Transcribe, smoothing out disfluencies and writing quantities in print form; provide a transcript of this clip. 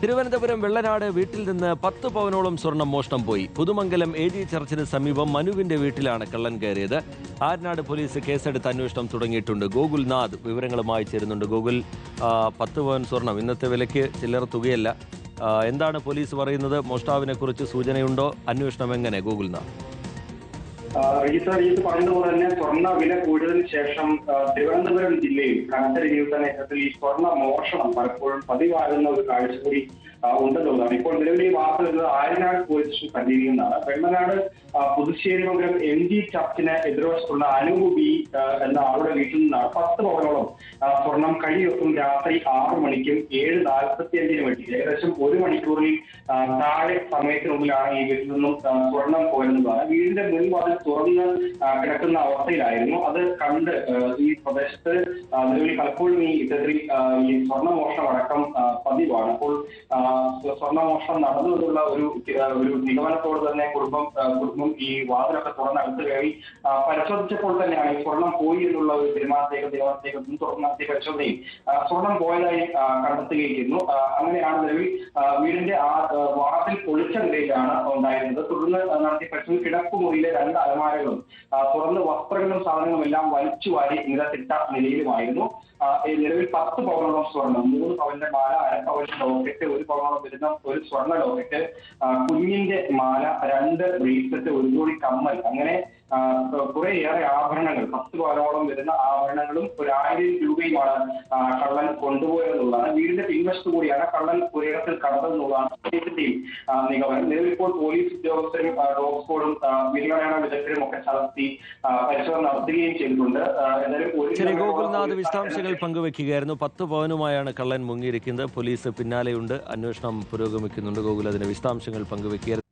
തിരുവനന്തപുരം വെള്ളനാട് വീട്ടിൽ നിന്ന് 10 പവനോളം സ്വർണം മോഷണം പോയി. പുതുമംഗലം AG ചർച്ചിന് സമീപം മനുവിന്റെ വീട്ടിലാണ് കള്ളൻ കയറിയത്. ആരനാട് പോലീസ് കേസെടുത്ത് അന്വേഷണം തുടങ്ങിയിട്ടുണ്ട്. ഗോകുൽനാഥ് വിവരങ്ങളുമായി ചേരുന്നുണ്ട്. ഗോകുൽ, 10 പവൻ സ്വർണം ഇന്നത്തെ വിലയ്ക്ക് ചില്ലറ തുകയല്ല. എന്താണ് പോലീസ് പറയുന്നത്? മോഷ്ടാവിനെ കുറിച്ച് സൂചനയുണ്ടോ? അന്വേഷണം എങ്ങനെ, ഗോകുൽനാഥ്? ഇത് പറഞ്ഞതുപോലെ തന്നെ സ്വർണ്ണ വില കൂടിയതിനു ശേഷം തിരുവനന്തപുരം ജില്ലയിൽ കനത്ത രീതിയിൽ തന്നെ ഈ സ്വർണ്ണ മോഷണം പലപ്പോഴും പതിവാകുന്ന ഒരു കാഴ്ച കൂടി ഉണ്ടെന്നുള്ളതാണ്. ഇപ്പോൾ നിലവിലെ ഈ വാർത്ത വരുന്നത് ആര്യനാട് പോലീസ് സ്റ്റേഷൻ പരിധിയിലാണ്. വെള്ളനാട് പുതുശ്ശേരിമംഗലം MG ചർച്ചിന് എതിർവശത്തുള്ള അനൂപ് ബി എന്ന ആളുടെ വീട്ടിൽ നിന്നാണ് 10 പവനോളം സ്വർണം കഴിഞ്ഞ ദിവസം രാത്രി 6 മണിക്കും 7:45 എത്തി. ഏകദേശം 1 മണിക്കൂറിൽ താഴെ സമയത്തിനുള്ളിലാണ് ഈ വീട്ടിൽ നിന്നും സ്വർണം പോയെന്നതാണ്. വീടിന്റെ മുൻവാതിൽ തുറന്ന് കിടക്കുന്ന അവസ്ഥയിലായിരുന്നു. അത് കണ്ട് ഈ പ്രദേശത്ത് നിലവിൽ പലപ്പോഴും ഈ ഇത്തരത്തിൽ ഈ സ്വർണ്ണമോഷണം അടക്കം പതിവാണ്. അപ്പോൾ സ്വർണ്ണമോഷണം നടന്നു എന്നുള്ള ഒരു നിഗമനത്തോട് തന്നെ കുടുംബം ഈ വാതിലൊക്കെ തുറന്നകത്ത് കയറി പരിശോധിച്ചപ്പോൾ തന്നെയാണ് ഈ സ്വർണം പോയി എന്നുള്ള ഒരു തീരുമാനത്തേക്ക് തുറന്നത്തെ പരിശോധനയിൽ സ്വർണം പോയതായി കണ്ടെത്തുകയായിരുന്നു. അങ്ങനെയാണ് നിലവിൽ വീടിന്റെ വാതിൽ പൊളിച്ച നിലയിലാണ് ഉണ്ടായിരുന്നത്. തുടർന്ന് നടത്തിയ പരിശോധന കിടപ്പുമുറിയിലെ 2 അലമാരകളും തുറന്ന് വസ്ത്രങ്ങളും സാധനങ്ങളും എല്ലാം വലിച്ചു വാരി നിലത്തിട്ട നിലയിലുമായിരുന്നു. നിലവിൽ 10 പവനോളം സ്വർണം, 3 പവന്റെ മാല, 1 പവന്റെ ലോക്കറ്റ്, 1 പവനോളം വരുന്ന ഒരു സ്വർണ്ണ ലോക്കറ്റ്, കുഞ്ഞിന്റെ മാല, 2 ബ്രേസ്ലെറ്റ്, 1 ജോഡി കമ്മൽ, അങ്ങനെ കുറേയേറെ ആഭരണങ്ങൾ, 10 പവനോളം വരുന്ന ആഭരണങ്ങളും 1000 രൂപയുമാണ് കള്ളൻ കൊണ്ടുപോയതെന്നുള്ളതാണ്. വീടിന്റെ പിൻവശത്തു കൂടിയാണ് കള്ളൻ പുരയിടത്തിൽ കടന്നതെന്നുള്ളതാണ് പോലീസിന്റെയും നിഗമനം. നിലവിൽ ഇപ്പോൾ പോലീസ് ഉദ്യോഗസ്ഥരും ഡോഗ് സ്ക്വാഡും വിരലടയാള വിദഗ്ധരും ഒക്കെ സ്ഥലത്തി പരിശോധന നടത്തുകയും ചെയ്തിട്ടുണ്ട്. എന്തായാലും ഗോകുൽനാഥ് വിശദാംശങ്ങൾ പങ്കുവെക്കുകയായിരുന്നു. 10 പവനുമായാണ് കള്ളൻ മുങ്ങിയിരിക്കുന്നത്. പോലീസ് പിന്നാലെയുണ്ട്, അന്വേഷണം പുരോഗമിക്കുന്നുണ്ട്. ഗോകുൽ അതിന്റെ വിശദാംശങ്ങൾ പങ്കുവെക്കുകയായിരുന്നു.